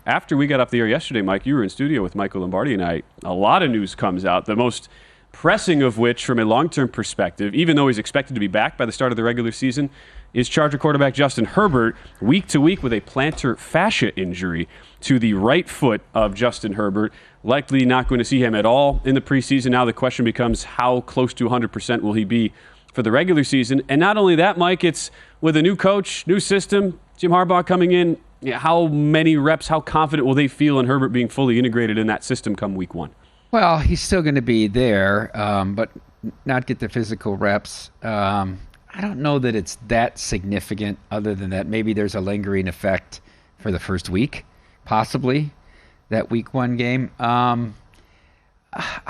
after we got off the air yesterday, Mike, you were in studio with Michael Lombardi and I. A lot of news comes out, the most pressing of which, from a long-term perspective, even though he's expected to be back by the start of the regular season, is Charger quarterback Justin Herbert week to week with a plantar fascia injury to the right foot of Justin Herbert. Likely not going to see him at all in the preseason. Now the question becomes, how close to 100% will he be for the regular season? And not only that, Mike, it's with a new coach, new system, Jim Harbaugh coming in. How many reps, how confident will they feel in Herbert being fully integrated in that system come week one? Well, he's still going to be there, but not get the physical reps. I don't know that it's that significant, other than that maybe there's a lingering effect for the first week, possibly, that week one game.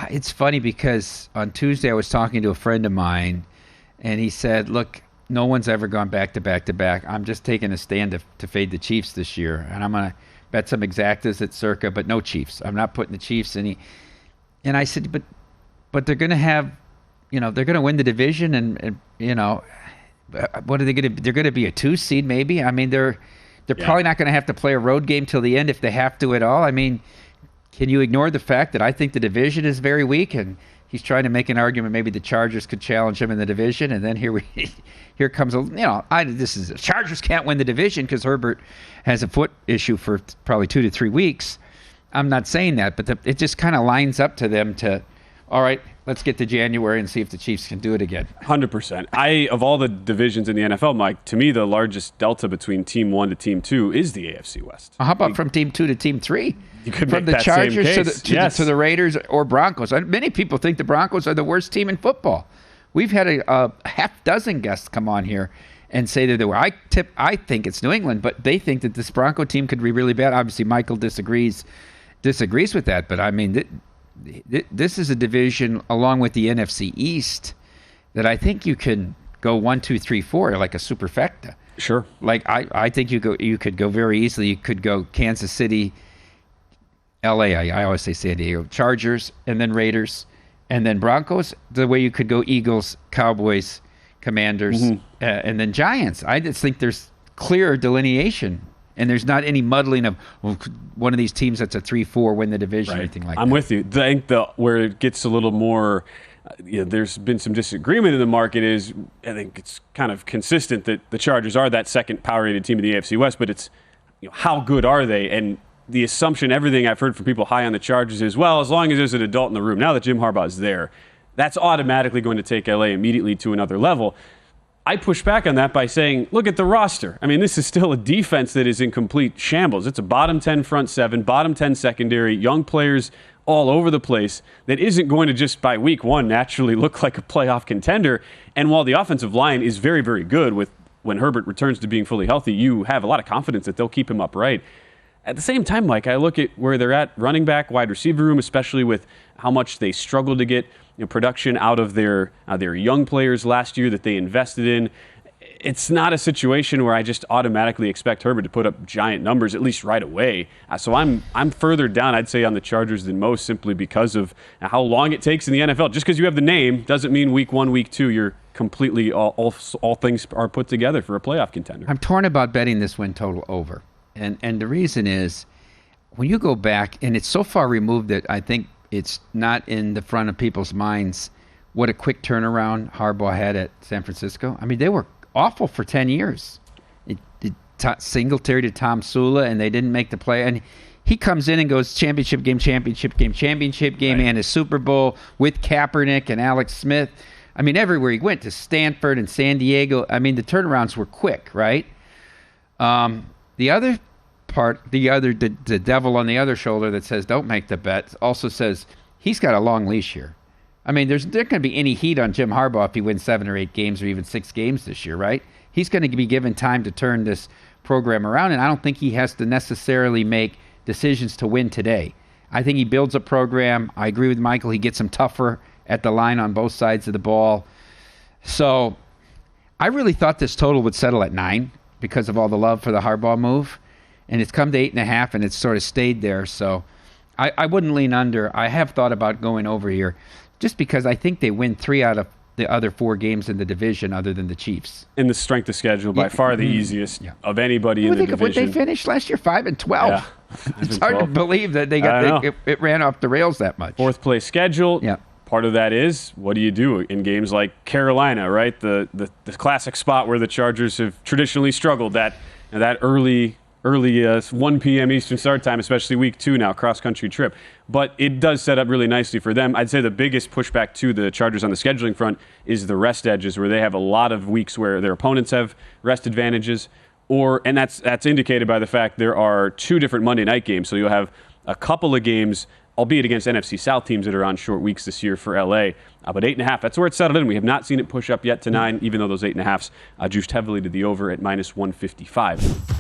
It's funny because on Tuesday I was talking to a friend of mine, and he said, look, no one's ever gone back to back to back. I'm just taking a stand to fade the Chiefs this year, and I'm going to bet some exactas at Circa, but no Chiefs. I'm not putting the Chiefs in. And I said, but they're going to have, they're going to win the division, and what are they going to? They're going to be a 2 seed, maybe. I mean, they're probably not going to have to play a road game till the end if they have to at all. I mean, can you ignore the fact that I think the division is very weak, and he's trying to make an argument maybe the Chargers could challenge him in the division, and then here comes the Chargers can't win the division because Herbert has a foot issue for probably 2 to 3 weeks. I'm not saying that, but it just kind of lines up to them to, all right, let's get to January and see if the Chiefs can do it again. 100%. Of all the divisions in the NFL, Mike, to me, the largest delta between Team 1 to Team 2 is the AFC West. How about from Team 2 to Team 3? You could from make the that Chargers same case. to the Raiders or Broncos. Many people think the Broncos are the worst team in football. We've had a half dozen guests come on here and say that they were. I think it's New England, but they think that this Bronco team could be really bad. Obviously, Michael disagrees with that, but I mean, this is a division along with the NFC East that I think you can go 1, 2, 3, 4 like a superfecta. Sure. Like I think you could go very easily. You could go Kansas City, LA. I always say San Diego, Chargers, and then Raiders, and then Broncos. The way you could go Eagles, Cowboys, Commanders, and then Giants. I just think there's clear delineation. And there's not any muddling of one of these teams that's a 3-4 win the division or anything like that. I'm with you. I think where it gets a little more, there's been some disagreement in the market is, I think it's kind of consistent that the Chargers are that second power-rated team in the AFC West, but it's, how good are they? And the assumption, everything I've heard from people high on the Chargers is, well, as long as there's an adult in the room, now that Jim Harbaugh is there, that's automatically going to take LA immediately to another level. I push back on that by saying, look at the roster. I mean, this is still a defense that is in complete shambles. It's a bottom 10 front 7, bottom 10 secondary, young players all over the place that isn't going to just by week one naturally look like a playoff contender. And while the offensive line is very, very good, when Herbert returns to being fully healthy, you have a lot of confidence that they'll keep him upright. At the same time, Mike, I look at where they're at running back, wide receiver room, especially with how much they struggled to get production out of their young players last year that they invested in. It's not a situation where I just automatically expect Herbert to put up giant numbers, at least right away. So I'm further down, I'd say, on the Chargers than most, simply because of how long it takes in the NFL. Just because you have the name doesn't mean week 1, week 2, you're completely all things are put together for a playoff contender. I'm torn about betting this win total over. And the reason is, when you go back, and it's so far removed that I think it's not in the front of people's minds what a quick turnaround Harbaugh had at San Francisco. I mean, they were awful for 10 years. Singletary to Tom Sula, and they didn't make the play. And he comes in and goes championship game, right, and a Super Bowl with Kaepernick and Alex Smith. I mean, everywhere he went, to Stanford and San Diego, I mean, the turnarounds were quick, right? The other part, the devil on the other shoulder that says don't make the bet also says he's got a long leash here. I mean, there can't be any heat on Jim Harbaugh if he wins 7 or 8 games or even 6 games this year, right? He's going to be given time to turn this program around, and I don't think he has to necessarily make decisions to win today. I think he builds a program. I agree with Michael. He gets them tougher at the line on both sides of the ball. So I really thought this total would settle at 9 because of all the love for the Harbaugh move. And it's come to 8.5, and it's sort of stayed there. So I wouldn't lean under. I have thought about going over here just because I think they win 3 out of the other 4 games in the division other than the Chiefs. In the strength of schedule, by far the easiest of anybody in the division. What they finished last year, 5-12. Yeah. It's hard to believe that it ran off the rails that much. 4th place schedule. Yeah. Part of that is, what do you do in games like Carolina, right? The classic spot where the Chargers have traditionally struggled, that early 1 p.m. Eastern start time, especially week 2 now, cross-country trip. But it does set up really nicely for them. I'd say the biggest pushback to the Chargers on the scheduling front is the rest edges, where they have a lot of weeks where their opponents have rest advantages, and that's indicated by the fact there are 2 different Monday night games. So you'll have a couple of games, albeit against NFC South teams that are on short weeks this year for LA. But 8.5, that's where it's settled in. We have not seen it push up yet to 9, even though those 8.5s juiced heavily to the over at -155.